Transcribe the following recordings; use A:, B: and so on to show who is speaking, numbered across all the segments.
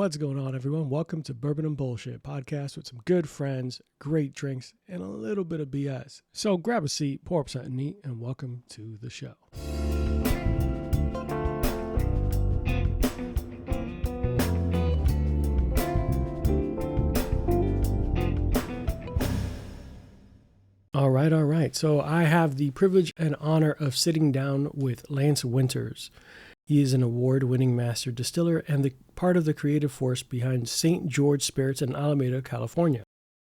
A: What's going on, everyone? Welcome to Bourbon and Bullshit podcast with some good friends, great drinks, and a little bit of BS. So grab a seat, pour up something neat, and welcome to the show. All right. So I have the privilege and honor of sitting down with Lance Winters. He is an award-winning master distiller and the part of the creative force behind St. George Spirits in Alameda, California.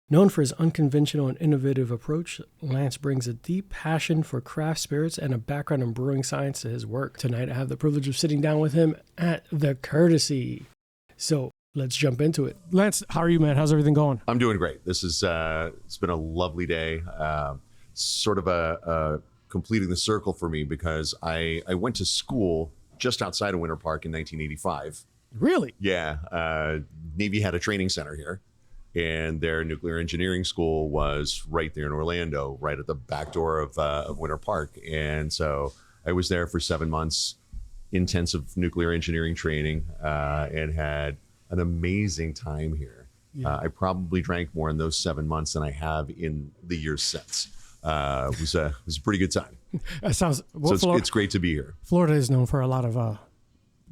A: Known for his unconventional and innovative approach, Lance brings a deep passion for craft spirits and a background in brewing science to his work. Tonight, I have the privilege of sitting down with him at the Courtesy. So let's jump into it. Lance, how are you, man? How's everything going?
B: I'm doing great. This is it's been a lovely day. Sort of a completing the circle for me because I went to school just outside of Winter Park in 1985.
A: Really?
B: Yeah. Navy had a training center here, and their nuclear engineering school was right there in Orlando, right at the back door of Winter Park. And so I was there for 7 months, intensive nuclear engineering training, and had an amazing time here. Yeah. I probably drank more in those 7 months than I have in the years since. It was a pretty good time.
A: That sounds.
B: Well, so it's great to be here.
A: Florida is known for a lot of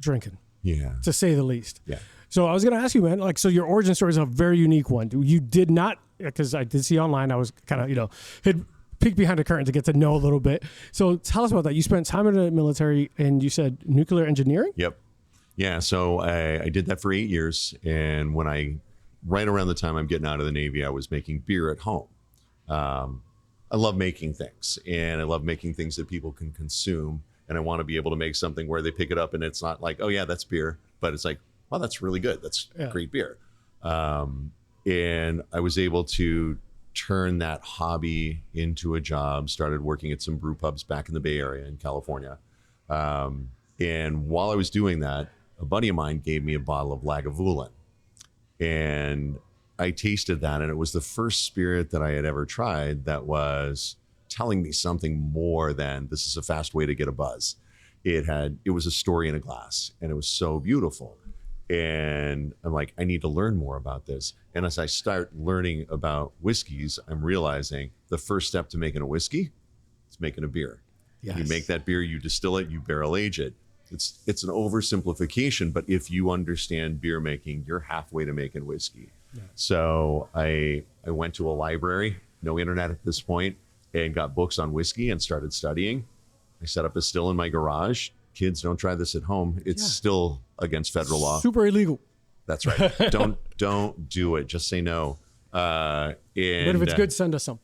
A: drinking.
B: Yeah,
A: to say the least.
B: Yeah.
A: So I was going to ask you, man. So your origin story is a very unique one. You did not, because I did see online. I was kind of, had peeked behind the curtain to get to know a little bit. So tell us about that. You spent time in the military, and you said nuclear engineering.
B: Yep. Yeah. So I did that for 8 years, and right around the time I'm getting out of the Navy, I was making beer at home. I love making things, and I love making things that people can consume. And I want to be able to make something where they pick it up and it's not like, oh yeah, that's beer, but it's like, wow, that's really good. That's great beer. And I was able to turn that hobby into a job, started working at some brew pubs back in the Bay Area in California. And while I was doing that, a buddy of mine gave me a bottle of Lagavulin, and I tasted that, and it was the first spirit that I had ever tried that was telling me something more than this is a fast way to get a buzz. It was a story in a glass, and it was so beautiful. And I'm like, I need to learn more about this. And as I start learning about whiskeys, I'm realizing the first step to making a whiskey is making a beer. Yes. You make that beer, you distill it, you barrel age it. It's an oversimplification, but if you understand beer making, you're halfway to making whiskey. Yeah. So I went to a library, no internet at this point, and got books on whiskey and started studying. I set up a still in my garage. Kids, don't try this at home. It's still against federal law.
A: Super illegal.
B: That's right. Don't do it. Just say no. But
A: if it's good, send us some.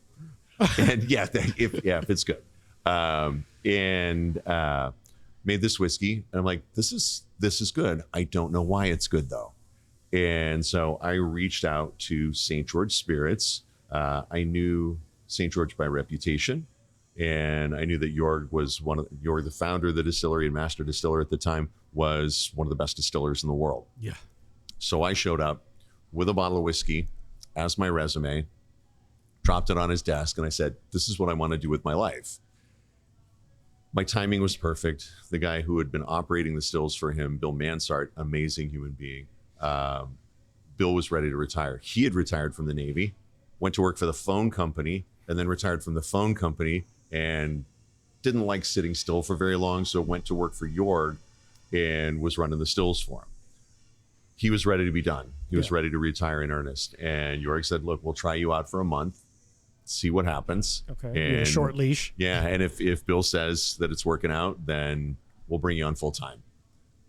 B: And if it's good. Made this whiskey, and I'm like, this is good. I don't know why it's good though. And so I reached out to St. George Spirits. I knew St. George by reputation, and I knew that Jorg was the founder of the distillery and master distiller at the time, was one of the best distillers in the world.
A: Yeah.
B: So I showed up with a bottle of whiskey as my resume, dropped it on his desk, and I said, this is what I want to do with my life. My timing was perfect. The guy who had been operating the stills for him, Bill Mansart, amazing human being. Bill was ready to retire. He had retired from the Navy, went to work for the phone company, and then retired from the phone company and didn't like sitting still for very long, so went to work for Jorg and was running the stills for him. He was ready to be done. He was ready to retire in earnest. And Jorg said, look, we'll try you out for a month, see what happens.
A: Okay, and a short leash.
B: Yeah, and if Bill says that it's working out, then we'll bring you on full time.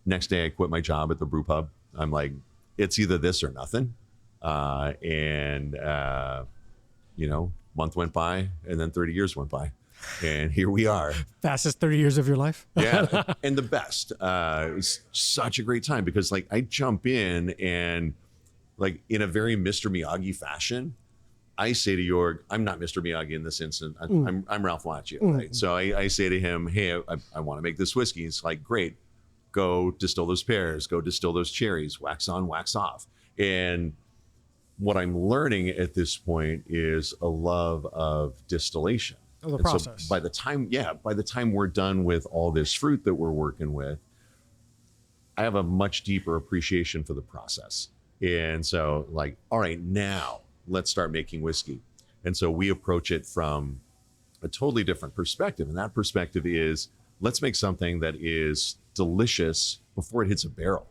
B: Next day, I quit my job at the brew pub. I'm like, it's either this or nothing. Month went by, and then 30 years went by, and here we are.
A: Fastest 30 years of your life.
B: Yeah, and the best. It was such a great time because I jump in and in a very Mr. Miyagi fashion, I say to Jorg, I'm not Mr. Miyagi in this instant. I'm Ralph Macchio, right? So I say to him, hey, I want to make this whiskey. He's like, great. Go distill those pears, go distill those cherries, wax on, wax off. And what I'm learning at this point is a love of distillation.
A: Of the process.
B: So by the time we're done with all this fruit that we're working with, I have a much deeper appreciation for the process. And so like, all right, now let's start making whiskey. And so we approach it from a totally different perspective. And that perspective is, let's make something that is delicious before it hits a barrel.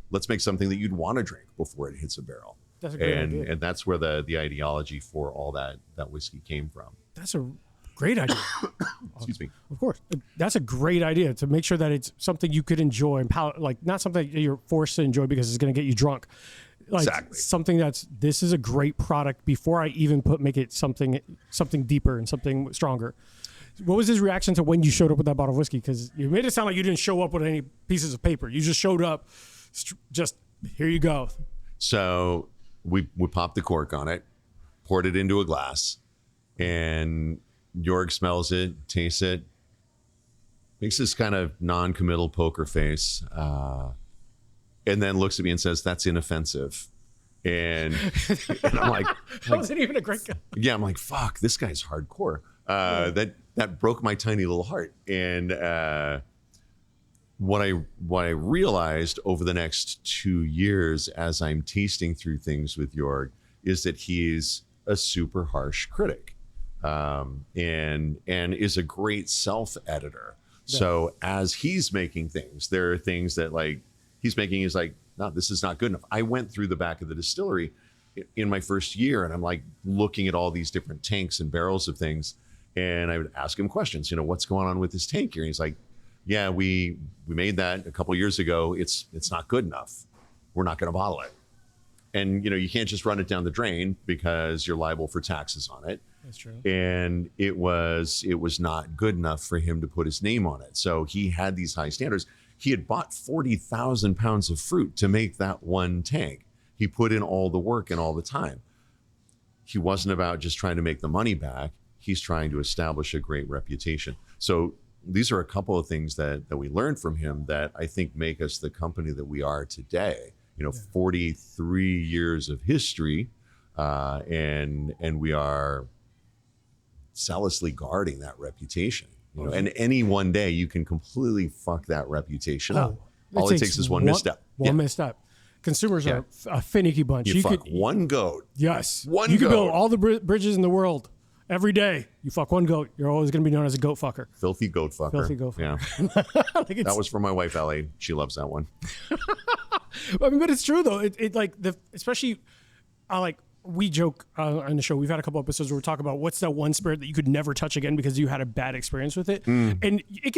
B: Let's make something that you'd want to drink before it hits a barrel.
A: That's a great idea.
B: And that's where the ideology for all that whiskey came from.
A: That's a great idea.
B: Excuse me.
A: Of course. That's a great idea, to make sure that it's something you could enjoy and like not something that you're forced to enjoy because it's going to get you drunk. Like
B: Exactly.
A: something this is a great product before I even make it something deeper and something stronger. What was his reaction to when you showed up with that bottle of whiskey? Because you made it sound like you didn't show up with any pieces of paper. You just showed up, just here you go.
B: So we popped the cork on it, poured it into a glass, and Jorg smells it, tastes it, makes this kind of non-committal poker face, and then looks at me and says, "That's inoffensive." And I'm like,
A: that wasn't even a great guy.
B: yeah, I'm like, fuck, this guy's hardcore. That broke my tiny little heart. And what I realized over the next 2 years as I'm tasting through things with Jorg is that he's a super harsh critic, and is a great self-editor. Yeah. So as he's making things, there are things that like he's making is like, no, this is not good enough. I went through the back of the distillery in my first year, and I'm like looking at all these different tanks and barrels of things, and I would ask him questions. What's going on with this tank here? And he's like, yeah, we made that a couple years ago. It's not good enough. We're not going to bottle it. And you can't just run it down the drain because you're liable for taxes on it.
A: That's true.
B: And it was not good enough for him to put his name on it. So he had these high standards. He had bought 40,000 pounds of fruit to make that one tank. He put in all the work and all the time. He wasn't about just trying to make the money back. He's trying to establish a great reputation. So these are a couple of things that we learned from him that I think make us the company that we are today. 43 years of history, and we are zealously guarding that reputation. And any one day you can completely fuck that reputation up. All it takes is one misstep.
A: One misstep. Consumers are a finicky bunch.
B: You fuck one goat.
A: Yes.
B: One goat.
A: You can build all the bridges in the world. Every day you fuck one goat, you're always going to be known as a goat fucker.
B: Filthy goat fucker.
A: Filthy goat fucker.
B: Yeah. That was for my wife, Ellie. She loves that one.
A: But it's true though. It like especially we joke on the show. We've had a couple episodes where we talk about what's that one spirit that you could never touch again because you had a bad experience with it. And it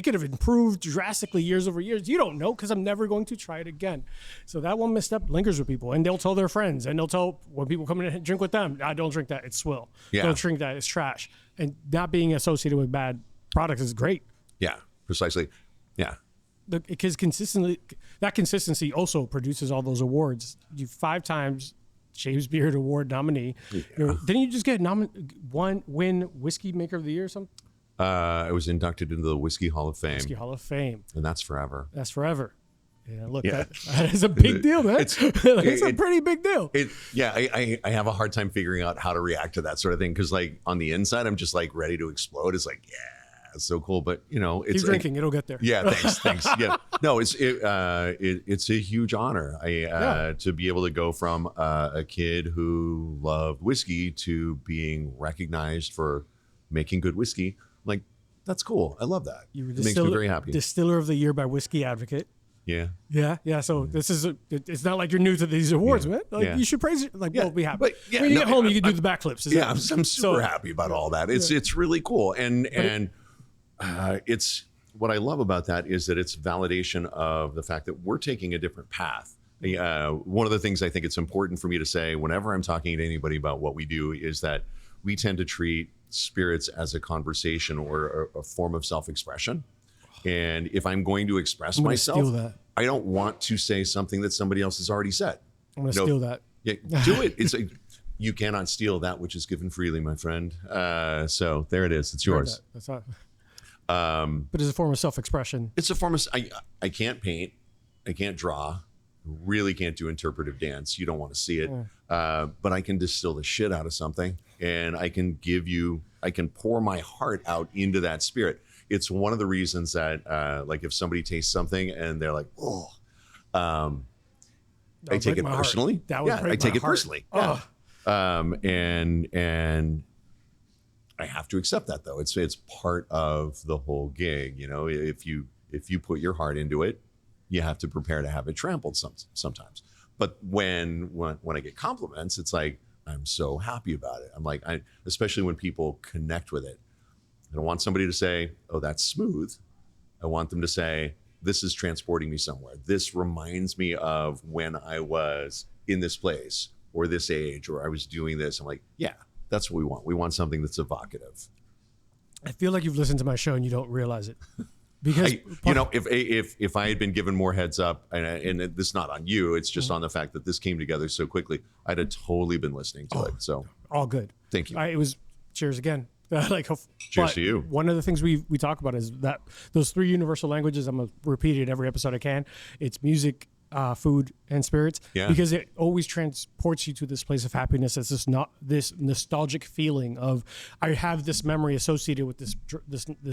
A: could have improved drastically years over years. You don't know because I'm never going to try it again. So that one misstep lingers with people, and they'll tell their friends, and they'll tell when people come in and drink with them, I don't drink that, it's swill.
B: Yeah.
A: Don't drink that, it's trash. And not being associated with bad products is great.
B: Yeah, precisely. Yeah.
A: Because consistency also produces all those awards. You 5 times James Beard Award nominee. Yeah. Didn't you just get win Whiskey Maker of the Year or something?
B: I was inducted into the Whiskey Hall of Fame.
A: Whiskey Hall of Fame.
B: And that's forever.
A: That's forever. Yeah, look, that is a big deal, man. It's a pretty big deal.
B: I have a hard time figuring out how to react to that sort of thing because, like, on the inside, I'm just like ready to explode. It's like, it's so cool, but it's
A: keep drinking, it'll get there.
B: Yeah, thanks. Yeah, no, it's a huge honor. To be able to go from a kid who loved whiskey to being recognized for making good whiskey. Like, that's cool. I love that. It makes me very happy.
A: Distiller of the Year by Whiskey Advocate.
B: Yeah.
A: So this is it's not like you're new to these awards, man. You should praise it. We'll be happy. But when you get home, you can do the backflips.
B: I'm super happy about all that. It's really cool, and it's what I love about that is that it's validation of the fact that we're taking a different path. One of the things I think it's important for me to say whenever I'm talking to anybody about what we do is that we tend to treat spirits as a conversation or a form of self-expression. And if I'm going to express myself, I don't want to say something that somebody else has already said.
A: I'm going to steal that.
B: Yeah, do it. It's like, you cannot steal that which is given freely, my friend. So there it is. It's yours.
A: That's not. But it's a form of self-expression.
B: It's a form of. I can't paint. I can't draw. Really can't do interpretive dance. You don't want to see it. But I can distill the shit out of something, and I can pour my heart out into that spirit. it's one of the reasons that like if somebody tastes something and they're like, oh, I take it personally. I take it personally.
A: Oh.
B: And I have to accept that though. It's part of the whole gig. You know, if you put your heart into it, you have to prepare to have it trampled sometimes. But when I get compliments, it's like, I'm so happy about it. I'm like, especially when people connect with it. I don't want somebody to say, oh, that's smooth. I want them to say, this is transporting me somewhere. This reminds me of when I was in this place or this age, or I was doing this. I'm like, yeah, that's what we want. We want something that's evocative.
A: I feel like you've listened to my show and you don't realize it. Because
B: if I had been given more heads up, and this is not on you, it's just on the fact that this came together so quickly, I'd have totally been listening to it. So
A: all good.
B: Thank you.
A: It was cheers again.
B: Cheers to you.
A: One of the things we talk about is that those three universal languages. I'm gonna repeat it every episode I can. It's music, food, and spirits.
B: Yeah.
A: Because it always transports you to this place of happiness. It's this nostalgic feeling of, I have this memory associated with this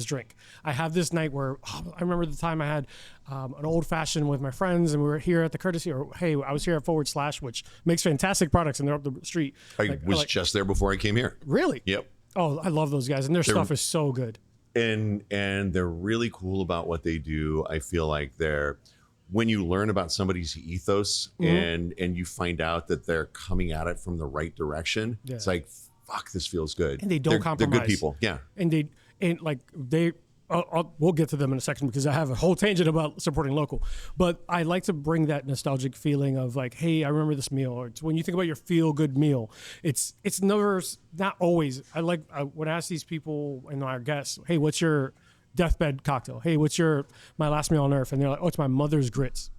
A: drink. I have this night where I remember the time I had an old fashioned with my friends, and we were here at the Courtesy, or hey, I was here at Forward Slash, which makes fantastic products, and they're up the street.
B: I was just there before I came here.
A: Really?
B: Yep.
A: Oh, I love those guys, and their stuff is so good.
B: And they're really cool about what they do. I feel like when you learn about somebody's ethos and you find out that they're coming at it from the right direction, it's like, fuck, this feels good.
A: And they don't compromise.
B: They're good people. Yeah.
A: And we'll get to them in a second because I have a whole tangent about supporting local. But I like to bring that nostalgic feeling of like, hey, I remember this meal. Or it's when you think about your feel good meal, it's never, not always. I would ask these people and our guests, hey, what's your deathbed cocktail? Hey, what's my last meal on earth? And they're like, oh, it's my mother's grits,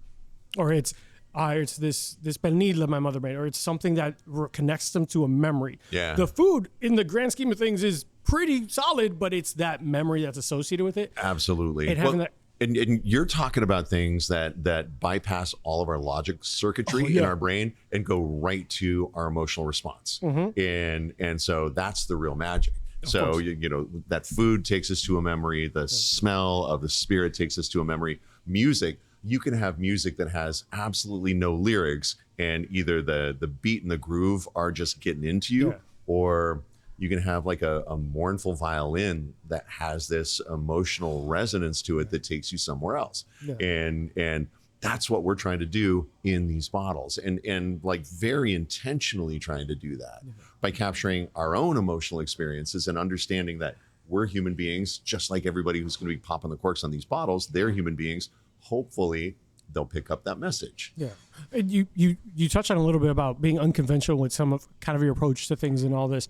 A: or it's this pernil that my mother made, or it's something that connects them to a memory.
B: Yeah.
A: The food in the grand scheme of things is pretty solid, but it's that memory that's associated with it.
B: Absolutely.
A: And having
B: and you're talking about things that bypass all of our logic circuitry in our brain and go right to our emotional response. And so that's the real magic. So, you know, that food takes us to a memory. The smell of the spirit takes us to a memory. Music, you can have music that has absolutely no lyrics, and either the beat and the groove are just getting into you, or you can have like a mournful violin that has this emotional resonance to it that takes you somewhere else. And that's what we're trying to do in these bottles, and like very intentionally trying to do that by capturing our own emotional experiences and understanding that we're human beings, just like everybody who's going to be popping the corks on these bottles. They're human beings. Hopefully they'll pick up that message.
A: Yeah. And you touched on a little bit about being unconventional with some of kind of your approach to things and all this.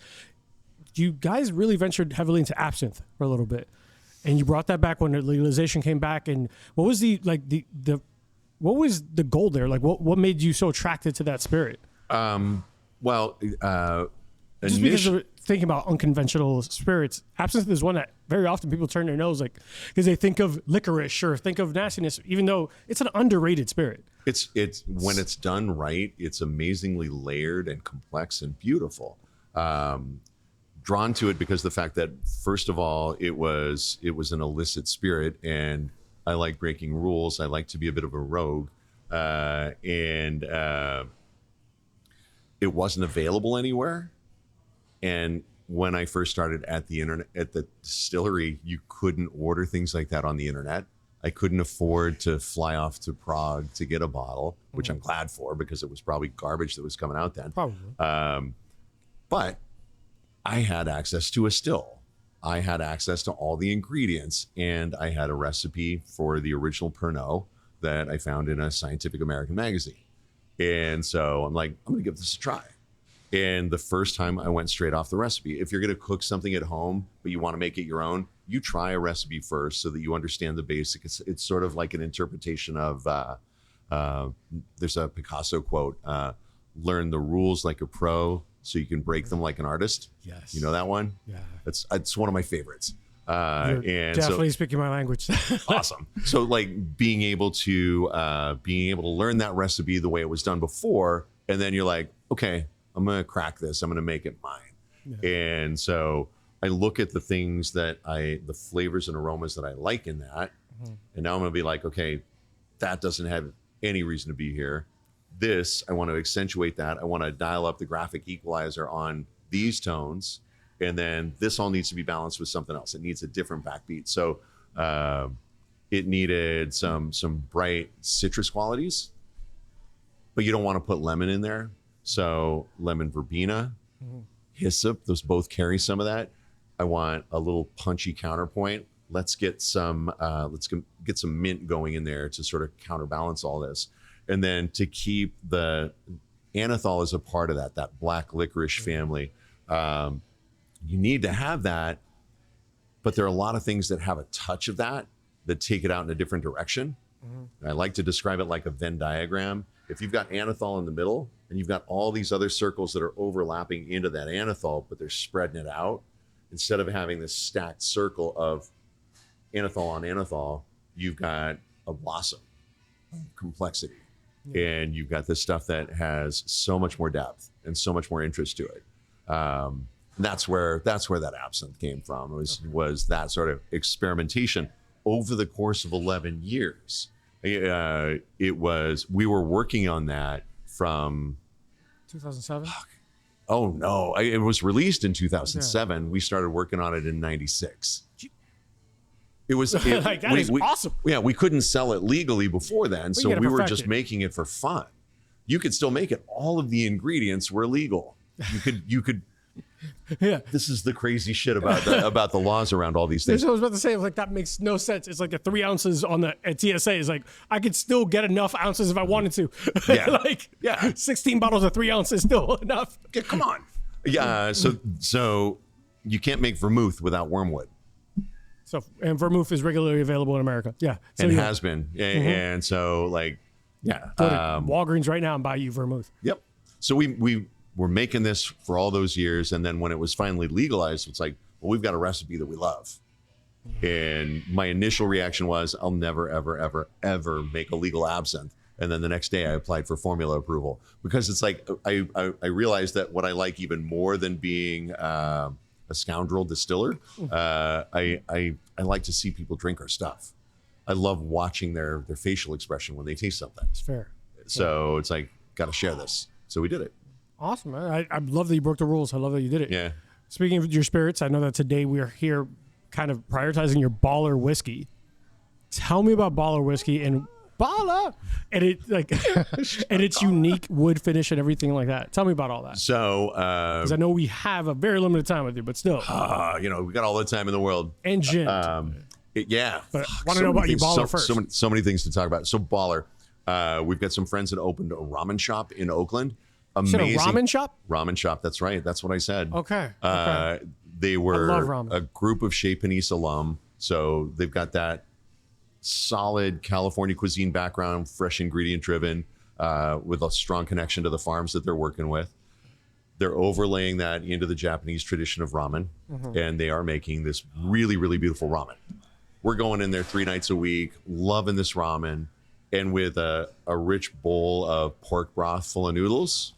A: You guys really ventured heavily into absinthe for a little bit, and you brought that back when the legalization came back. And what was what was the goal there? Like, what made you so attracted to that spirit? Just because of thinking about unconventional spirits, absinthe is one that very often people turn their nose, like, because they think of licorice or think of nastiness, even though it's an underrated spirit.
B: It's when it's done right, it's amazingly layered and complex and beautiful. Drawn to it because the fact that, first of all, it was an illicit spirit, and I like breaking rules. I like to be a bit of a rogue, and it wasn't available anywhere. And when I first started at the distillery, you couldn't order things like that on the internet. I couldn't afford to fly off to Prague to get a bottle, which I'm glad for, because it was probably garbage that was coming out then.
A: Probably.
B: But I had access to a still. I had access to all the ingredients, and I had a recipe for the original Pernod that I found in a Scientific American magazine. And so I'm like, I'm going to give this a try. And the first time I went straight off the recipe. If you're going to cook something at home, but you want to make it your own, you try a recipe first so that you understand the basics. It's sort of like an interpretation of, there's a Picasso quote, learn the rules like a pro so you can break them like an artist.
A: Yes.
B: You know that one?
A: Yeah.
B: It's one of my favorites.
A: You're definitely speaking my language.
B: Awesome. So like being able to learn that recipe the way it was done before, and then you're like, okay, I'm going to crack this. I'm going to make it mine. Yeah. And so I look at the things that the flavors and aromas that I like in that, and now I'm going to be like, okay, that doesn't have any reason to be here. This, I want to accentuate that. I want to dial up the graphic equalizer on these tones, and then this all needs to be balanced with something else. It needs a different backbeat. So it needed some bright citrus qualities, but you don't want to put lemon in there. So lemon verbena, hyssop, those both carry some of that. I want a little punchy counterpoint. Let's get some mint going in there to sort of counterbalance all this. And then to keep the anethol as a part of that black licorice family, you need to have that, but there are a lot of things that have a touch of that take it out in a different direction. And I like to describe it like a Venn diagram. If you've got anethol in the middle and you've got all these other circles that are overlapping into that anethol, but they're spreading it out, instead of having this stacked circle of anethol on anethol, you've got a blossom of complexity. And you've got this stuff that has so much more depth and so much more interest to it. That's where that absinthe came from. Was that sort of experimentation over the course of 11 years. We were working on that from
C: 2007.
B: Oh no, it was released in 2007. We started working on it in 96. It was
C: like that is awesome.
B: Yeah, we couldn't sell it legally before then, so we were just
C: it.
B: making it for fun. You could still make it. All of the ingredients were legal. You could.
C: Yeah.
B: This is the crazy shit about the laws around all these things.
C: That's what I was about to say. Like that makes no sense. It's like the 3 ounces on the at TSA is like I could still get enough ounces if I wanted to.
B: Yeah.
C: 16 bottles of 3 ounces still enough.
B: Yeah, come on. Yeah. So you can't make vermouth without wormwood.
C: So and vermouth is regularly available in America. Yeah. So,
B: and has been. And so like yeah.
C: Go to Walgreens right now and buy you vermouth.
B: Yep. So we were making this for all those years, and then when it was finally legalized, it's like, well, we've got a recipe that we love. And my initial reaction was, I'll never, ever, ever, ever make a legal absinthe. And then the next day I applied for formula approval because it's like, I realized that what I like even more than being a scoundrel distiller, I like to see people drink our stuff. I love watching their facial expression when they taste something.
C: It's fair.
B: So it's like, got to share this. So we did it.
C: Awesome, man. I love that you broke the rules. I love that you did it.
B: Yeah.
C: Speaking of your spirits, I know that today we are here kind of prioritizing your baller whiskey. Tell me about baller whiskey and baller and it like and its unique wood finish and everything like that. Tell me about all that.
B: So,
C: because I know we have a very limited time with you, but still,
B: we got all the time in the world.
C: And gin.
B: Yeah.
C: But I want to know about you baller first.
B: So many things to talk about. So baller, we've got some friends that opened a ramen shop in Oakland. Amazing.
C: You said a ramen shop?
B: Ramen shop. That's right. That's what I said.
C: Okay.
B: They were
C: I love ramen.
B: A group of Chez Panisse alum. So they've got that solid California cuisine background, fresh ingredient driven, with a strong connection to the farms that they're working with. They're overlaying that into the Japanese tradition of ramen, and they are making this really, really beautiful ramen. We're going in there 3 nights a week, loving this ramen, and with a rich bowl of pork broth full of noodles.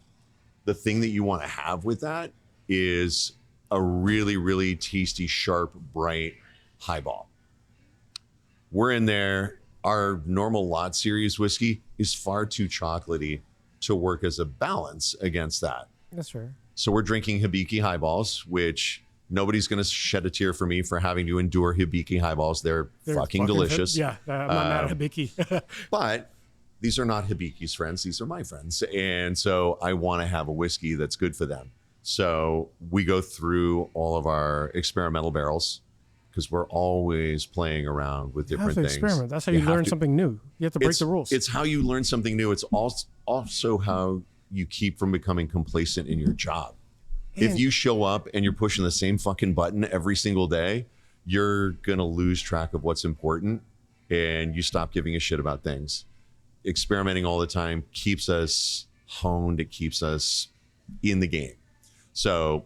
B: The thing that you want to have with that is a really, really tasty, sharp, bright highball. We're in there. Our normal lot series whiskey is far too chocolatey to work as a balance against that.
C: That's fair.
B: So we're drinking Hibiki highballs, which nobody's going to shed a tear for me for having to endure Hibiki highballs. They're fucking delicious.
C: Yeah, I'm not mad at Hibiki.
B: But these are not Hibiki's friends. These are my friends. And so I want to have a whiskey that's good for them. So we go through all of our experimental barrels because we're always playing around with different things.
C: Experiment. That's how you learn something new. You have to break the rules.
B: It's how you learn something new. It's also how you keep from becoming complacent in your job. If you show up and you're pushing the same fucking button every single day, you're going to lose track of what's important and you stop giving a shit about things. Experimenting all the time keeps us honed. It keeps us in the game. So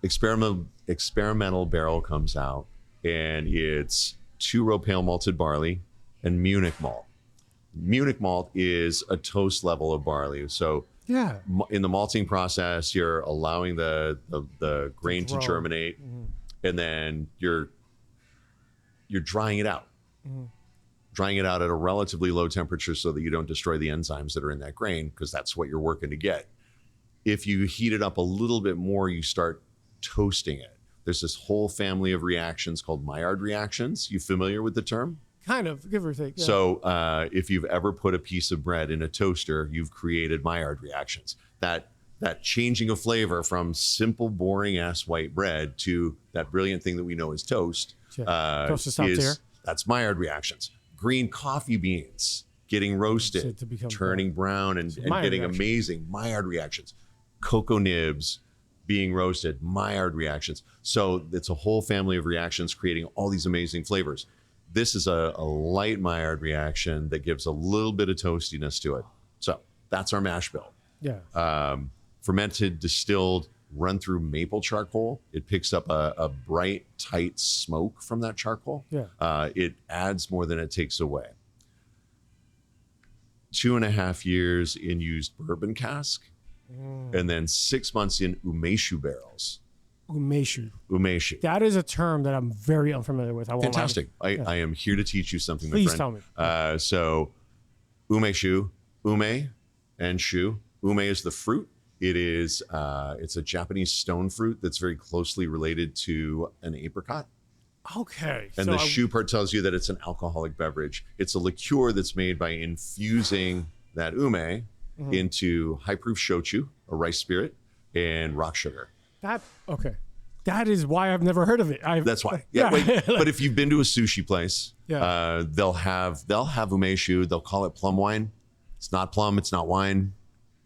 B: experimental barrel comes out and it's 2-row pale malted barley and Munich malt. Munich malt is a toast level of barley. So in the malting process, you're allowing the grain to germinate. and then you're drying it out. Drying it out at a relatively low temperature so that you don't destroy the enzymes that are in that grain, because that's what you're working to get. If you heat it up a little bit more, you start toasting it. There's this whole family of reactions called Maillard reactions. You familiar with the term?
C: Kind of, give or take. Yeah.
B: So if you've ever put a piece of bread in a toaster, you've created Maillard reactions. That changing of flavor from simple, boring ass white bread to that brilliant thing that we know as toast.
C: Toast is top tier.
B: That's Maillard reactions. Green coffee beans getting roasted,
C: to become
B: turning brown, and getting
C: reaction.
B: amazing Maillard reactions. Cocoa nibs being roasted, Maillard reactions. So it's a whole family of reactions creating all these amazing flavors. This is a light Maillard reaction that gives a little bit of toastiness to it. So that's our mash bill.
C: Yeah.
B: Fermented, distilled, run through maple charcoal. It picks up a bright, tight smoke from that charcoal.
C: Yeah.
B: It adds more than it takes away. 2.5 years in used bourbon cask, and then 6 months in umeshu barrels. Umeshu.
C: That is a term that I'm very unfamiliar with. I won't
B: Fantastic. I am here to teach you something,
C: Please
B: my friend.
C: tell me.
B: So umeshu, ume and shu. Ume is the fruit. It is it's a Japanese stone fruit that's very closely related to an apricot.
C: Okay.
B: And the shu part tells you that it's an alcoholic beverage. It's a liqueur that's made by infusing that ume into high proof shochu, a rice spirit, and rock sugar.
C: That is why I've never heard of it.
B: That's why. Yeah. But if you've been to a sushi place, they'll have umeshu. They'll call it plum wine. It's not plum. It's not wine.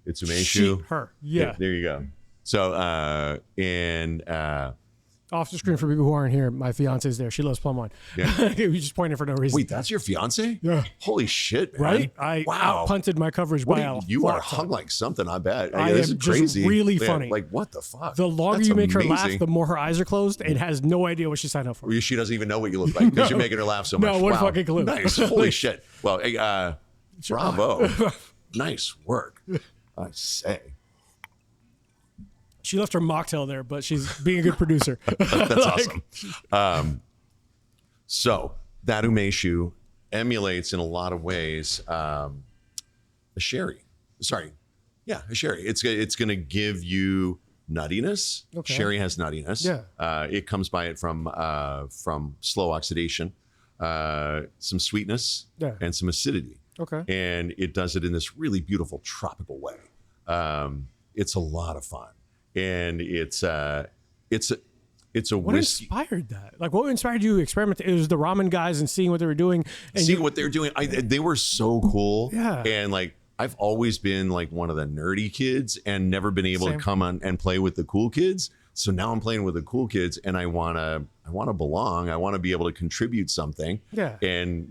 B: It's umeshu.
C: Yeah.
B: There you go. So
C: off the screen for people who aren't here, my fiance is there. She loves plum wine.
B: Yeah.
C: We just pointed for no reason.
B: Wait, that's your fiance?
C: Yeah.
B: Holy shit, man.
C: Right? I punted my coverage by a
B: You are
C: lot.
B: hung like something, I bet.
C: I
B: This
C: am
B: is crazy.
C: just really
B: Yeah,
C: funny.
B: Like, what the fuck?
C: The longer
B: That's
C: you make her laugh,
B: amazing.
C: the more her eyes are closed and has no idea what she signed up for.
B: She doesn't even know what you look like because you're making her laugh so much.
C: No, one
B: Wow.
C: fucking clue.
B: Nice. Holy shit. Well, hey, bravo. Nice work. I say.
C: She left her mocktail there, but she's being a good producer.
B: That's awesome. So that umeshu emulates in a lot of ways a sherry. Sorry. Yeah, a sherry. It's going to give you nuttiness.
C: Okay.
B: Sherry has nuttiness.
C: Yeah.
B: It comes by it from slow oxidation, some sweetness, and some acidity.
C: Okay.
B: And it does it in this really beautiful tropical way. It's a lot of fun. And it's a
C: What
B: whiskey.
C: inspired that? Like, what inspired you to experiment? It was the ramen guys and seeing what they were doing. And
B: Seeing what they're doing, they were so cool.
C: Yeah.
B: And like, I've always been like one of the nerdy kids and never been able to come on and play with the cool kids. So now I'm playing with the cool kids, and I wanna belong. I want to be able to contribute something.
C: Yeah.
B: And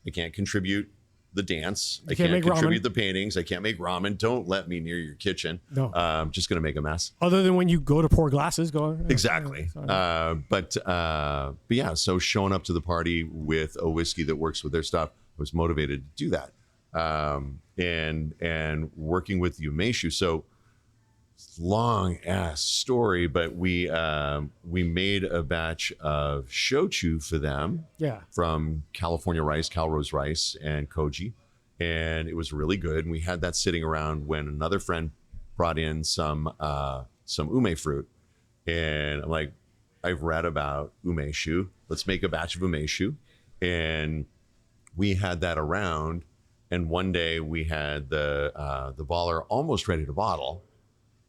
B: I can't contribute the dance. I
C: can't
B: can't
C: make
B: contribute
C: ramen.
B: the paintings. I can't make ramen. Don't let me near your kitchen.
C: No.
B: I'm just gonna make a mess.
C: other than when you go to pour glasses, going
B: Exactly. But yeah, so showing up to the party with a whiskey that works with their stuff, I was motivated to do that. And working with the umeshu. So long ass story, but we made a batch of shochu for them.
C: Yeah.
B: From California rice, Calrose rice, and koji, and it was really good. And we had that sitting around when another friend brought in some ume fruit, and I'm like, I've read about umeshu. Let's make a batch of umeshu, and we had that around. And one day we had the baller almost ready to bottle,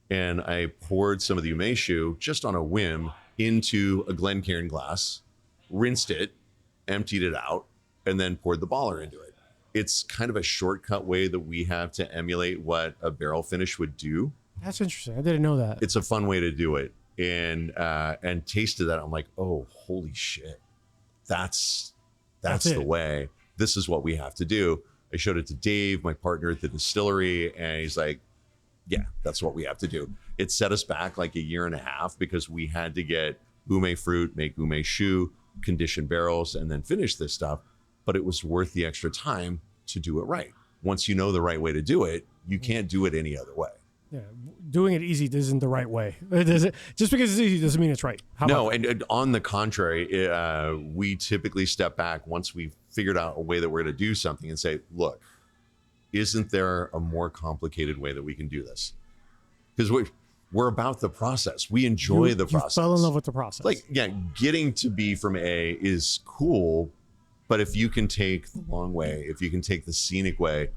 B: and I poured some of the umeshu just on a whim into a Glencairn glass, rinsed it, emptied it out, and then poured the baller into it. It's kind of a shortcut way that we have to emulate what a barrel finish would do.
C: That's interesting. I didn't know that.
B: It's a fun way to do it. And tasted that. I'm like, oh, holy shit. That's the way. This is what we have to do. I showed it to Dave, my partner at the distillery, and he's like, yeah, that's what we have to do. It set us back like 1.5 years because we had to get ume fruit, make umeshu, condition barrels, and then finish this stuff. But it was worth the extra time to do it right. Once you know the right way to do it, you can't do it any other way.
C: Yeah. doing it easy isn't the right way. Just because it's easy doesn't mean it's right.
B: No, and on the contrary, we typically step back once we've figured out a way that we're going to do something and say, look, isn't there a more complicated way that we can do this? Because we're about the process. We enjoy the process.
C: You fell in love with the process.
B: Like, yeah, getting to B from A is cool, but if you can take the long way, if you can take the scenic way,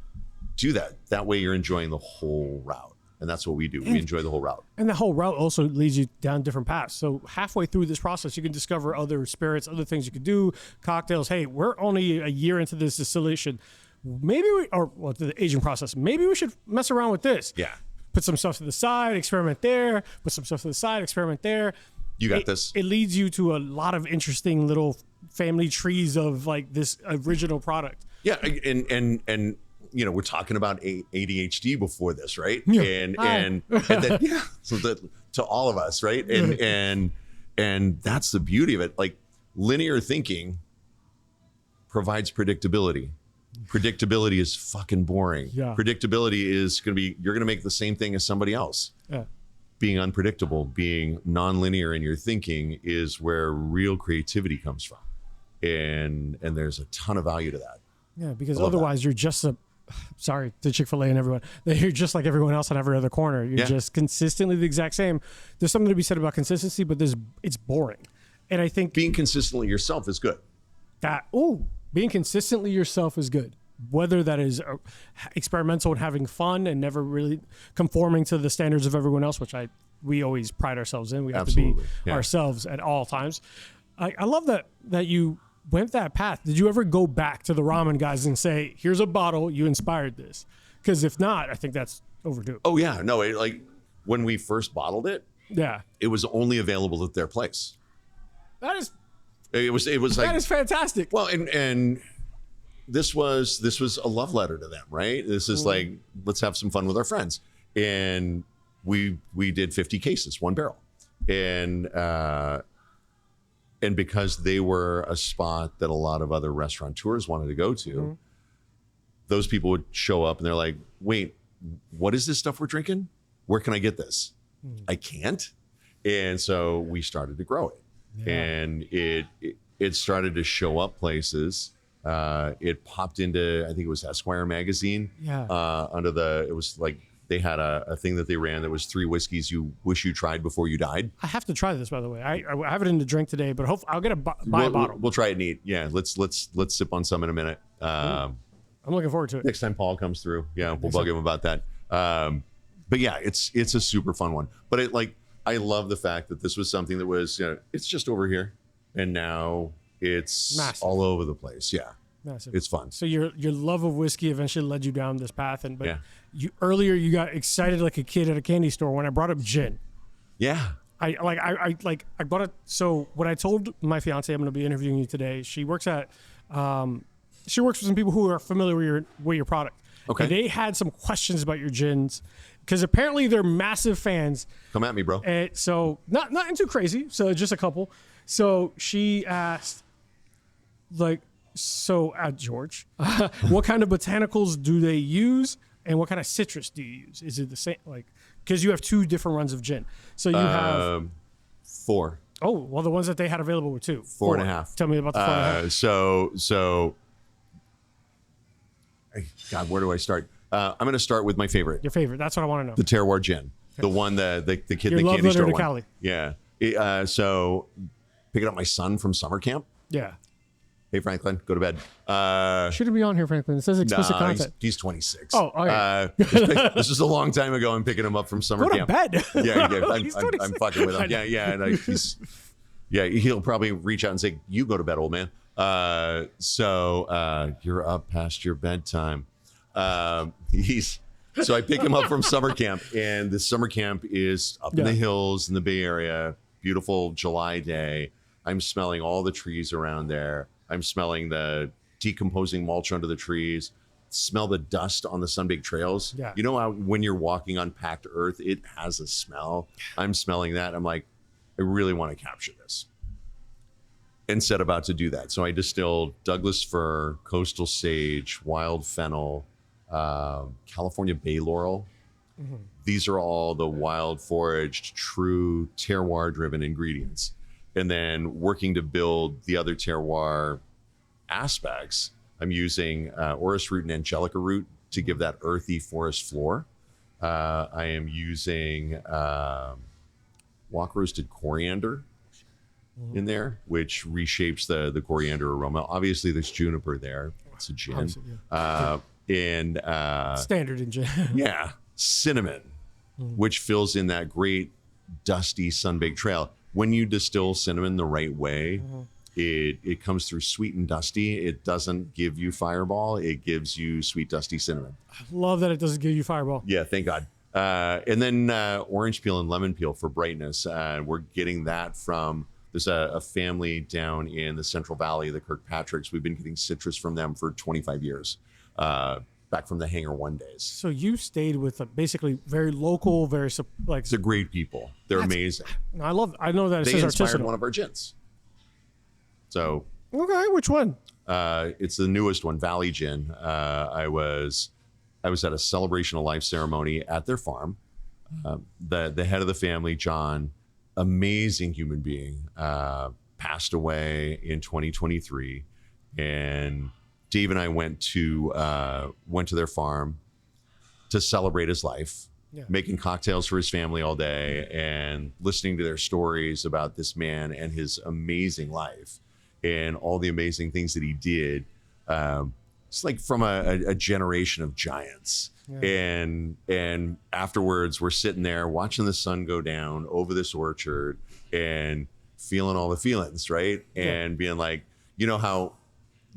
B: do that. That way you're enjoying the whole route. And that's what we do. We enjoy the whole route.
C: And the whole route also leads you down different paths. So halfway through this process, you can discover other spirits, other things you could do, cocktails. Hey, we're only a year into this distillation. Maybe the aging process. Maybe we should mess around with this.
B: Yeah.
C: Put some stuff to the side, experiment there. Put some stuff to the side, experiment there.
B: You got this.
C: It leads you to a lot of interesting little family trees of like this original product.
B: Yeah, and you know, we're talking about ADHD before this, right?
C: Yeah.
B: And then, yeah, so to all of us, right? And that's the beauty of it. Like, linear thinking provides predictability. Predictability is fucking boring.
C: Yeah.
B: Predictability is going to be, you're going to make the same thing as somebody else.
C: Yeah.
B: Being unpredictable, being non-linear in your thinking is where real creativity comes from. And there's a ton of value to that.
C: Yeah, because otherwise you're just sorry to Chick-fil-A and everyone, you're just like everyone else on every other corner. You're just consistently the exact same. There's something to be said about consistency, but it's boring. And I think
B: being consistently yourself is good.
C: Being consistently yourself is good. Whether that is experimental and having fun and never really conforming to the standards of everyone else, which we always pride ourselves in. We have
B: Absolutely.
C: to be ourselves at all times. I love that you went that path. Did you ever go back to the ramen guys and say, here's a bottle, you inspired this? Because if not, I think that's overdue.
B: Oh yeah, no, like when we first bottled it, it was only available at their place. It was like,
C: that is fantastic.
B: Well, and this was a love letter to them, right? This is like, let's have some fun with our friends. And we did 50 cases, one barrel. And because they were a spot that a lot of other restaurateurs wanted to go to, those people would show up and they're like, wait, what is this stuff we're drinking? Where can I get this? I can't. And so we started to grow it. Yeah. And it started to show up places. It popped into, I think it was Esquire magazine. Yeah. It was like, they had a thing that they ran that was 3 whiskeys you wish you tried before you died.
C: I have to try this, by the way. I have it in the drink today, but hopefully I'll get buy a bottle.
B: We'll try it neat. Yeah, let's sip on some in a minute.
C: I'm looking forward to it.
B: Next time Paul comes through, we'll bug him about that. But yeah, it's a super fun one. But I love the fact that this was something that was, it's just over here, and now it's massive. All over the place. Yeah. Massive. It's fun.
C: So your love of whiskey eventually led you down this path, earlier you got excited like a kid at a candy store when I brought up gin.
B: Yeah.
C: I bought it. So when I told my fiance I'm going to be interviewing you today, she works with some people who are familiar with your product.
B: Okay.
C: And they had some questions about your gins because apparently they're massive fans.
B: Come at me, bro.
C: And so not too crazy. So just a couple. So she asked, George, what kind of botanicals do they use, and what kind of citrus do you use? Is it the same? Because you have 2 different runs of gin, so you have
B: 4.
C: Oh, well, the ones that they had available were 2.
B: 4.5.
C: Tell me about the 4.5.
B: So, God, where do I start? I'm going to start with my favorite.
C: Your favorite? That's what I want to know.
B: The Terroir gin, the one the kid
C: Your
B: in the
C: love
B: candy store
C: letter to
B: one.
C: Cali.
B: Yeah. So, picking up my son from summer camp.
C: Yeah.
B: Hey, Franklin, go to bed.
C: Shouldn't be on here, Franklin. It says explicit content.
B: He's 26.
C: Oh, okay.
B: This is a long time ago. I'm picking him up from summer camp.
C: Go to bed.
B: Yeah. I'm fucking with him. Yeah. He'll probably reach out and say, "You go to bed, old man." So you're up past your bedtime. So I pick him up from summer camp, and the summer camp is up in the hills in the Bay Area. Beautiful July day. I'm smelling all the trees around there. I'm smelling the decomposing mulch under the trees. Smell the dust on the sun-baked trails.
C: Yeah.
B: You know how when you're walking on packed earth, it has a smell. I'm smelling that. I'm like, I really want to capture this. And set about to do that. So I distilled Douglas fir, coastal sage, wild fennel, California bay laurel. these are all the wild foraged, true terroir driven ingredients. And then working to build the other terroir aspects, I'm using orris root and angelica root to give that earthy forest floor. I am using wok roasted coriander in there, which reshapes the coriander aroma. Obviously, there's juniper there. It's a gin. And
C: standard in gin.
B: yeah, cinnamon, which fills in that great dusty sun-baked trail. When you distill cinnamon the right way, it comes through sweet and dusty. It doesn't give you fireball. It gives you sweet, dusty cinnamon.
C: I love that it doesn't give you fireball.
B: Yeah, thank God. And then orange peel and lemon peel for brightness. We're getting that from, there's a family down in the Central Valley, the Kirkpatricks. We've been getting citrus from them for 25 years, back from the Hangar One days.
C: So you stayed with basically very local, very like.
B: They're great people. They're amazing.
C: I know that it
B: They
C: says
B: inspired
C: artisanal.
B: one of our gins. So
C: Okay, which one?
B: it's the newest one, Valley Gin. I was at a celebration of life ceremony at their farm. The head of the family, John, amazing human being, passed away in 2023, and Dave and I went to their farm to celebrate his life, making cocktails for his family all day and listening to their stories about this man and his amazing life and all the amazing things that he did. It's like from a generation of giants. And afterwards we're sitting there watching the sun go down over this orchard and feeling all the feelings, right? And being like, you know how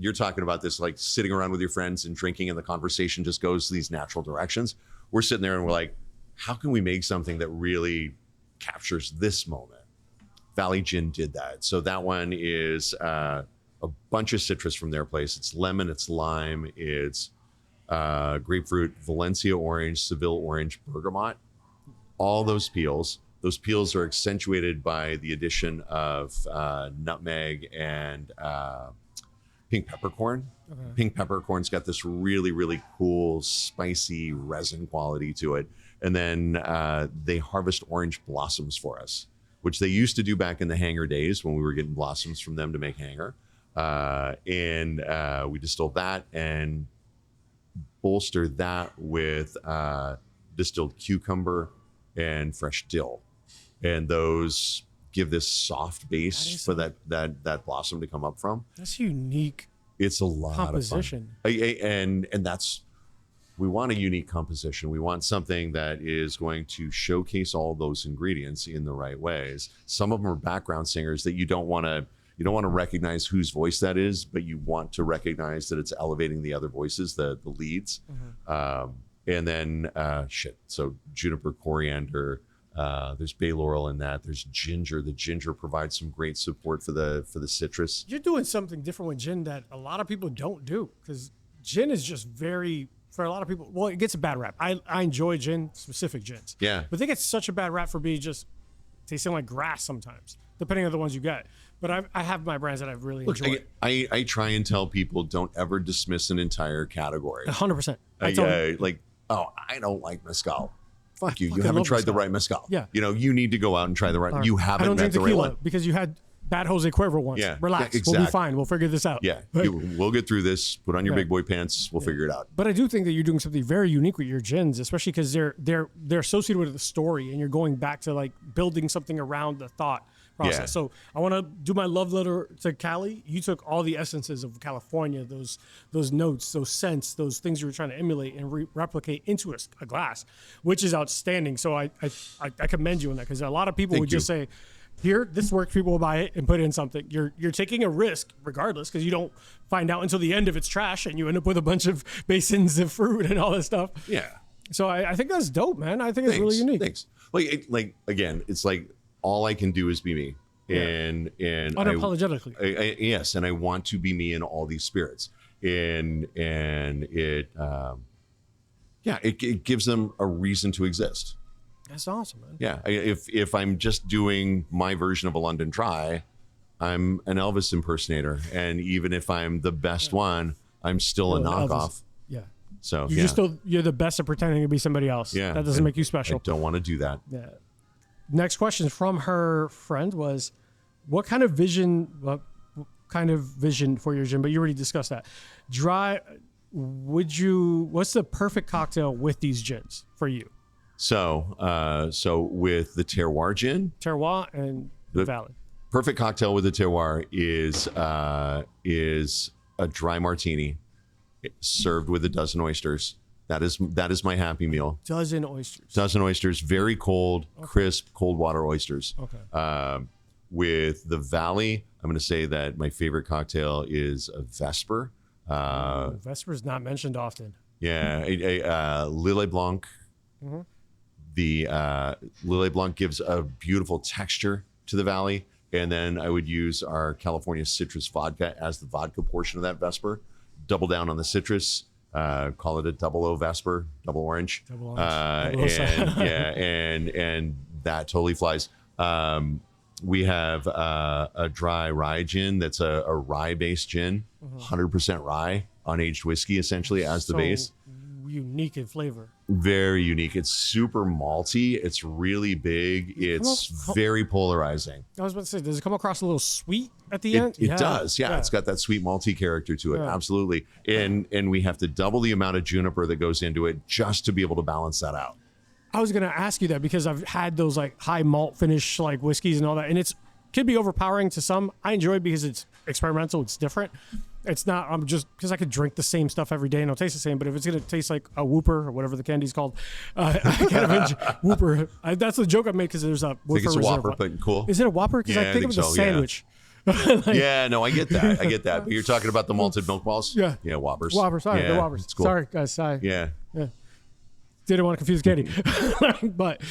B: you're talking about this, like sitting around with your friends and drinking and the conversation just goes these natural directions. We're sitting there and we're like, how can we make something that really captures this moment? Valley Gin did that. So that one is a bunch of citrus from their place. It's lemon, it's lime, it's grapefruit, Valencia orange, Seville orange, bergamot. All those peels. Those peels are accentuated by the addition of nutmeg and pink peppercorn. Pink peppercorn's got this really, really cool, spicy resin quality to it. And then they harvest orange blossoms for us, which they used to do back in the Hangar days when we were getting blossoms from them to make Hangar. And we distilled that and bolstered that with distilled cucumber and fresh dill. And those give this soft base for that blossom to come up from.
C: That's unique.
B: It's a lot
C: composition.
B: of fun. And that's, we want a unique composition. We want something that is going to showcase all those ingredients in the right ways. Some of them are background singers that you don't want to recognize whose voice that is, but you want to recognize that it's elevating the other voices, the leads. And then so juniper, coriander, there's bay laurel in that. There's ginger. The ginger provides some great support for the citrus.
C: You're doing something different with gin that a lot of people don't do, because gin is just very, for a lot of people, well, it gets a bad rap. I enjoy gin, specific gins.
B: Yeah.
C: But they get such a bad rap for being just tasting like grass sometimes, depending on the ones you get. But I have my brands that I've really enjoyed.
B: I try and tell people, don't ever dismiss an entire category.
C: 100%.
B: I don't like mezcal. Fuck you. You haven't
C: love
B: tried
C: mezcal.
B: the right mezcal.
C: Yeah.
B: You need to go out and try the right. You
C: I
B: haven't
C: don't
B: met
C: drink
B: the right
C: tequila
B: one.
C: because you had bad Jose Cuervo once.
B: Yeah.
C: Relax.
B: Yeah,
C: We'll be
B: exactly.
C: fine. We'll figure this out.
B: Yeah.
C: But,
B: We'll get through this. Put on your big boy pants. We'll figure it out.
C: but I do think that you're doing something very unique with your gins, especially because they're associated with the story, and you're going back to like building something around the thought process.
B: Yeah.
C: So I want to do my love letter to Cali. You took all the essences of California, those notes, those scents, those things you were trying to emulate and replicate into a glass, which is outstanding. So I commend you on that, because a lot of people would just say, here, this works, people will buy it and put it in something. You're taking a risk regardless, because you don't find out until the end if it's trash, and you end up with a bunch of basins of fruit and all this stuff.
B: Yeah.
C: So I think that's dope, man. I think it's really unique.
B: Thanks. Like again, it's like all I can do is be me. And
C: unapologetically.
B: Yes, and I want to be me in all these spirits. And it it gives them a reason to exist.
C: That's awesome, man.
B: Yeah, if I'm just doing my version of a London Dry, I'm an Elvis impersonator, and even if I'm the best one, I'm still a knockoff.
C: Yeah.
B: So
C: you're the best at pretending to be somebody else.
B: Yeah,
C: That doesn't make you special.
B: I don't want to do that.
C: Yeah. Next question from her friend was, what kind of vision for your gin? But you already discussed that. What's the perfect cocktail with these gins for you?
B: So with the Terroir gin,
C: Terroir and the Valley.
B: Perfect cocktail with the Terroir is a dry martini served with a dozen oysters. That is my happy meal.
C: Dozen oysters.
B: Dozen oysters, very cold, crisp, cold water oysters.
C: Okay.
B: With the Valley, I'm going to say that my favorite cocktail is a Vesper.
C: Vesper is not mentioned often.
B: Yeah, a Lillet Blanc.
C: Mm-hmm.
B: The Lillet Blanc gives a beautiful texture to the Valley. And then I would use our California citrus vodka as the vodka portion of that Vesper. Double down on the citrus. Call it a 00 Vesper, double orange.
C: Double orange.
B: And that totally flies. We have a dry rye gin that's a rye-based gin, 100% rye, unaged whiskey essentially as the base.
C: Unique in flavor.
B: Very unique. It's super malty. It's really big. It's very polarizing.
C: I was about to say, does it come across a little sweet at the end?
B: It does. Yeah, it's got that sweet malty character to it. Yeah. Absolutely. And we have to double the amount of juniper that goes into it just to be able to balance that out.
C: I was going to ask you that because I've had those like high malt finish like whiskeys and all that, and it's could be overpowering to some. I enjoy it because it's experimental. It's different. It's not, I'm just, because I could drink the same stuff every day and it'll taste the same, but if it's going to taste like a Whooper or whatever the candy's called, I can't imagine Whooper. That's the joke I made because there's a Whooper.
B: I think it's a Whopper, but cool.
C: Is it a Whopper? Because I think it was a sandwich.
B: Yeah, no, I get that. But you're talking about the malted milk balls?
C: Yeah.
B: Yeah, Whoppers.
C: Whoppers, sorry,
B: yeah,
C: the Whoppers.
B: It's cool.
C: Sorry, guys, sorry.
B: Yeah.
C: Didn't want to confuse Katie. But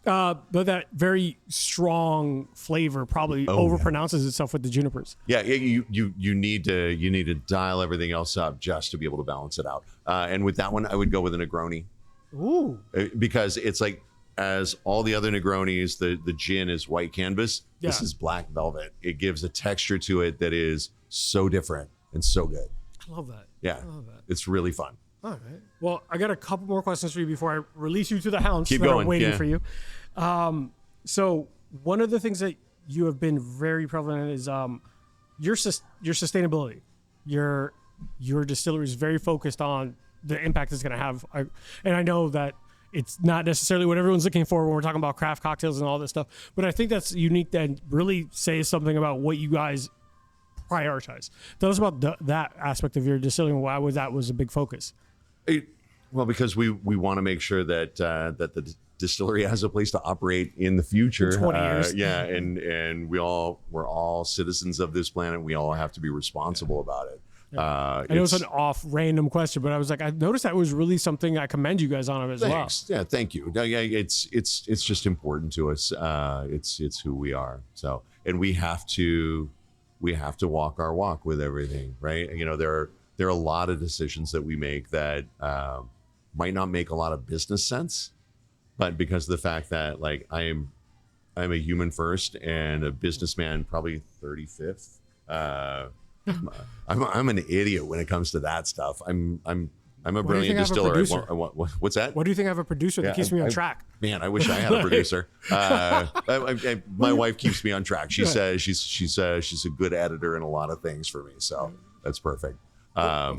C: that very strong flavor probably overpronounces itself with the junipers.
B: Yeah, you need to dial everything else up just to be able to balance it out. And with that one, I would go with a Negroni.
C: Ooh.
B: Because it's like, as all the other Negronis, the gin is white canvas.
C: Yeah.
B: This is black velvet. It gives a texture to it that is so different and so good.
C: I love that.
B: Yeah,
C: I love that.
B: It's really fun.
C: All right. Well, I got a couple more questions for you before I release you to the hounds.
B: Keep
C: that
B: going.
C: are waiting for you. So one of the things that you have been very prevalent in is your sustainability. Your distillery is very focused on the impact it's going to have. And I know that it's not necessarily what everyone's looking for when we're talking about craft cocktails and all this stuff. But I think that's unique that really says something about what you guys prioritize. Tell us about that aspect of your distilling. Why that was a big focus?
B: Well, because we want to make sure that that the distillery has a place to operate in the future.
C: In 20 years.
B: Yeah, and we're all citizens of this planet. We all have to be responsible about it.
C: I know it's an random question, but I was like, I noticed that was really something I commend you guys on as well.
B: Yeah, thank you. Yeah, it's just important to us. It's who we are. So, and we have to walk our walk with everything, right? You know, there are a lot of decisions that we make that might not make a lot of business sense, but because of the fact that like I'm a human first and a businessman probably 35th. I'm an idiot when it comes to that stuff. I'm a brilliant distiller. What's that?
C: What do you think I have a producer that keeps me on track?
B: Man, I wish I had a producer. My wife keeps me on track. She says she's a good editor in a lot of things for me. So that's perfect. Yeah.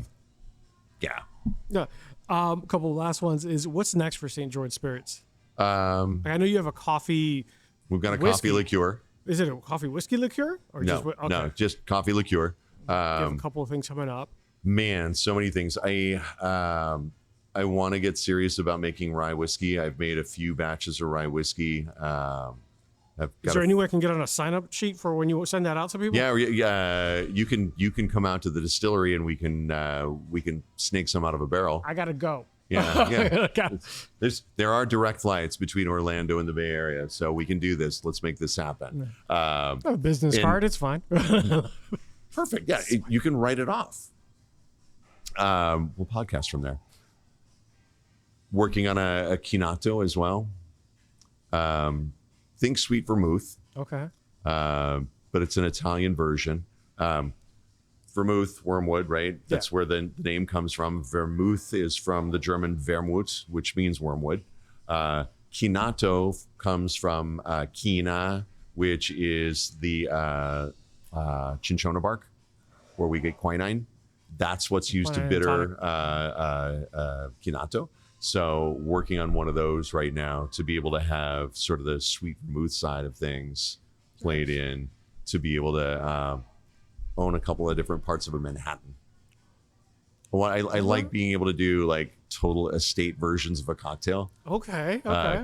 C: A couple of last ones is what's next for St. George Spirits?
B: I
C: know you have a coffee.
B: We've got a coffee liqueur.
C: Is it a coffee whiskey liqueur? Or
B: no, just coffee liqueur.
C: You have a couple of things coming up.
B: Man, so many things. I want to get serious about making rye whiskey. I've made a few batches of rye whiskey.
C: Is there any way I can get on a sign-up sheet for when you send that out to people?
B: Yeah. You can come out to the distillery and we can snake some out of a barrel.
C: I gotta go.
B: Yeah. There are direct flights between Orlando and the Bay Area, so we can do this. Let's make this happen.
C: I have a business card. It's fine.
B: Perfect. Yeah, you can write it off. We'll podcast from there. Working on a Chinato as well. Think sweet vermouth.
C: Okay.
B: But it's an Italian version. vermouth, wormwood, right? That's where the name comes from. Vermouth is from the German Vermut, which means wormwood. Quinato comes from quina, which is the cinchona bark, where we get quinine. That's what's used to bitter quinato. So working on one of those right now to be able to have sort of the sweet vermouth side of things played in, to be able to own a couple of different parts of a Manhattan. Well, I like being able to do like total estate versions of a cocktail.
C: Okay.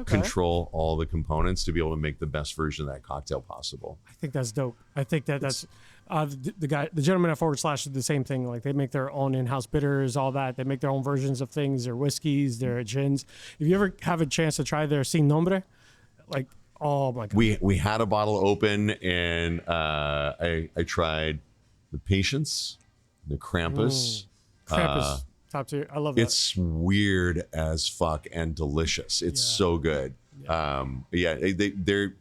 B: Control all the components to be able to make the best version of that cocktail possible.
C: I think that's dope. I think that's the gentleman at Forward Slash did the same thing. Like they make their own in-house bitters, all that. They make their own versions of things, their whiskeys, their gins. If you ever have a chance to try their Sin Nombre, like, oh my God.
B: We had a bottle open, and I tried the Patience, the Krampus.
C: Krampus, top tier. I love that.
B: It's weird as fuck and delicious. It's so good. They're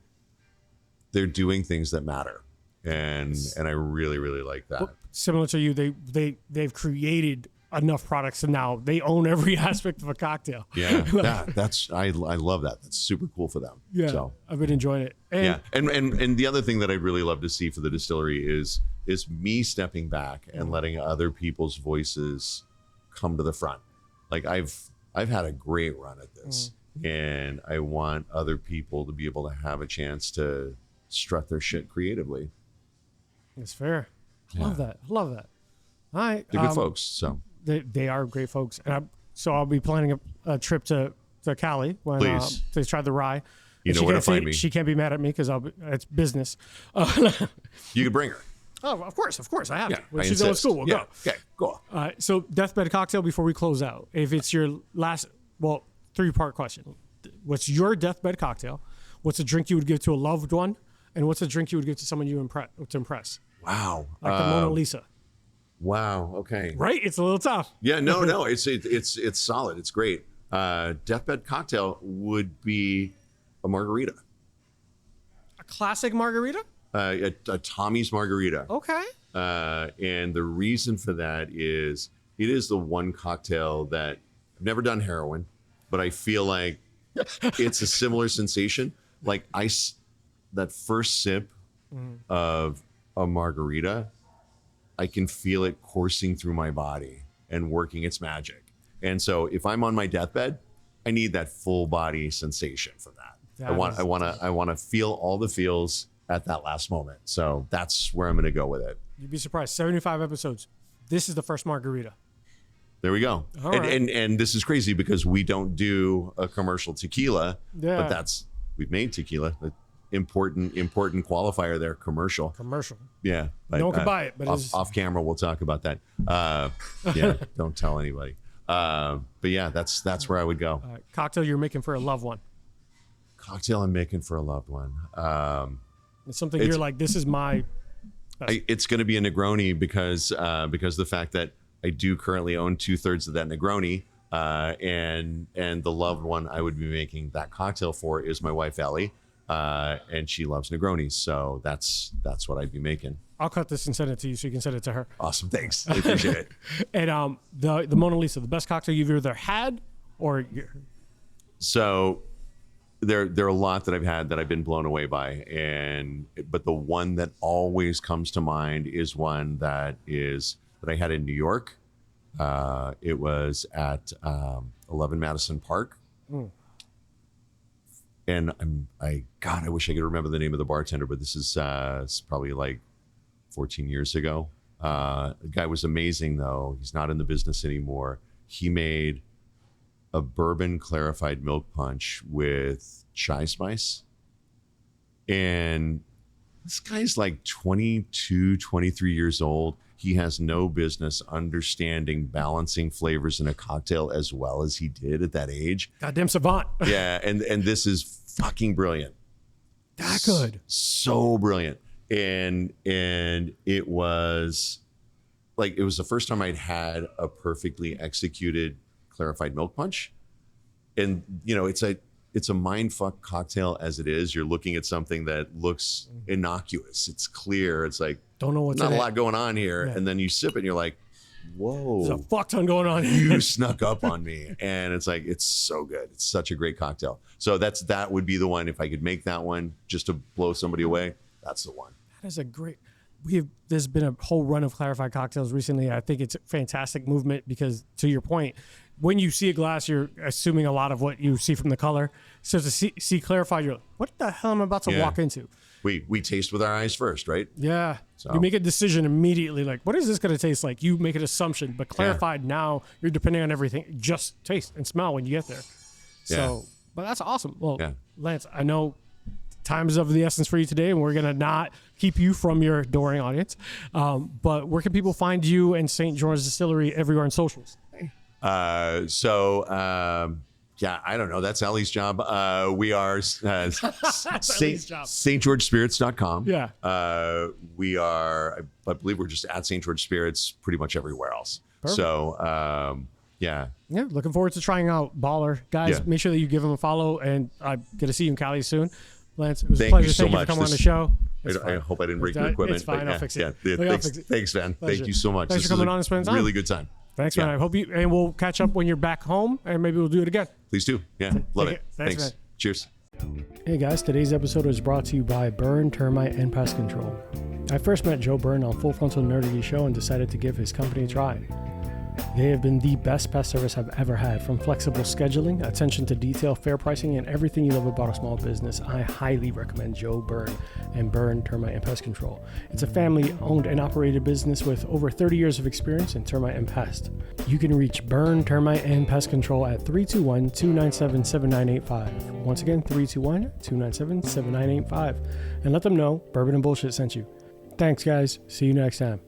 B: doing things that matter, and I really like that.
C: Well, similar to you, they've created enough products, and now they own every aspect of a cocktail.
B: Yeah, that's I love that. That's super cool for them.
C: Yeah,
B: so
C: I've been enjoying it.
B: And the other thing that I'd really love to see for the distillery is me stepping back and letting other people's voices come to the front. Like I've had a great run at this, and I want other people to be able to have a chance to strut their shit creatively.
C: It's fair. Love that. All right,
B: They're good folks. So
C: they are great folks, and so I'll be planning a trip to Cali when to try the rye.
B: You know where to find me.
C: She can't be mad at me because it's business.
B: You could bring her.
C: Oh, of course, I have to. When
B: I
C: she's going to
B: insist.
C: school, we'll go.
B: Okay, go on.
C: All right, so deathbed cocktail before we close out. If it's your last, 3-part question. What's your deathbed cocktail? What's a drink you would give to a loved one? And what's a drink you would give to someone to impress?
B: Wow.
C: Like the Mona Lisa.
B: Wow. Okay.
C: Right? It's a little tough.
B: Yeah. No. It's solid. It's great. Deathbed cocktail would be a margarita.
C: A classic margarita?
B: A Tommy's margarita.
C: Okay.
B: And the reason for that is it is the one cocktail that I've never done heroin, but I feel like it's a similar sensation. Like that first sip of a margarita, I can feel it coursing through my body and working its magic. And so if I'm on my deathbed, I need that full body sensation for that. I want to feel all the feels at that last moment. So that's where I'm going to go with it.
C: You'd be surprised. 75 episodes. This is the first margarita.
B: There we go.
C: All right.
B: And this is crazy because we don't do a commercial tequila, but we've made tequila. Important qualifier there. Commercial. Yeah.
C: No one can buy it, but
B: off camera we'll talk about that. Don't tell anybody. But yeah, that's where I would go.
C: Cocktail you're making for a loved one.
B: Cocktail I'm making for a loved one.
C: It's something you're like, this is my.
B: It's going to be a Negroni because the fact that I do currently own 2/3 of that Negroni, and the loved one I would be making that cocktail for is my wife Ellie, and she loves Negronis, so that's what I'd be making.
C: I'll cut this and send it to you so you can send it to her.
B: Awesome, thanks. I appreciate it.
C: And the Mona Lisa, the best cocktail you've either had or.
B: So there are a lot that I've had that I've been blown away by, but the one that always comes to mind is one that I had in New York. It was at 11 Madison Park. And I wish I could remember the name of the bartender, but this is probably like 14 years ago. The guy was amazing though. He's not in the business anymore. He made a bourbon clarified milk punch with chai spice. And this guy's like 22, 23 years old. He has no business understanding balancing flavors in a cocktail as well as he did at that age.
C: Goddamn savant.
B: Yeah, and this is fucking brilliant.
C: That good.
B: So brilliant. And it was the first time I'd had a perfectly executed clarified milk punch. And it's it's a mindfuck cocktail as it is. You're looking at something that looks innocuous. It's clear. It's like,
C: Don't know what's
B: not
C: in
B: a
C: it.
B: lot going on here.
C: Yeah.
B: And then you sip it and you're like, whoa.
C: There's a fuck ton going on here.
B: You snuck up on me. And it's like, it's so good. It's such a great cocktail. So that would be the one. If I could make that one just to blow somebody away, that's the one.
C: That is a great. There's been a whole run of clarified cocktails recently. I think it's a fantastic movement because, to your point, when you see a glass, you're assuming a lot of what you see from the color. So to see clarified, you're like, what the hell am I about to walk into?
B: We taste with our eyes first, right?
C: Yeah.
B: So-
C: You make a decision immediately, like, what is this going to taste like? You make an assumption, but clarified now, you're depending on everything. Just taste and smell when you get there. So, but that's awesome. Well, Lance, I know time is of the essence for you today, and we're going to not keep you from your adoring audience. But where can people find you and St. George's Distillery everywhere on socials?
B: Yeah, I don't know. That's Ellie's job. We are stgeorgespirits.com.
C: Yeah.
B: We are, I believe we're just at St. George Spirits pretty much everywhere else.
C: Perfect.
B: So, yeah.
C: Yeah, looking forward to trying out Baller. Guys, make sure that you give him a follow, and I'm going to see you in Cali soon. Lance, it was a pleasure. Thank you for coming on the show.
B: I hope I didn't break your equipment.
C: It's fine.
B: But
C: I'll fix it.
B: Thanks, man.
C: Pleasure.
B: Thank you so much.
C: Thanks for coming on and spending time.
B: Really good time.
C: Thanks, man. I hope and we'll catch up when you're back home, and maybe we'll do it again.
B: Please do. Yeah, love it.
C: Thanks, man.
B: Cheers.
A: Hey guys, today's episode was brought to you by Burn, Termite, and Pest Control. I first met Joe Byrne on Full Frontal Nerdy Show and decided to give his company a try. They have been the best pest service I've ever had, from flexible scheduling, attention to detail, fair pricing, and everything you love about a small business. I highly recommend Joe Byrne and Burn, Termite, and Pest Control. It's a family-owned and operated business with over 30 years of experience in termite and pest. You can reach Burn, Termite, and Pest Control at 321-297-7985. Once again, 321-297-7985. And let them know Bourbon and Bullshit sent you. Thanks, guys. See you next time.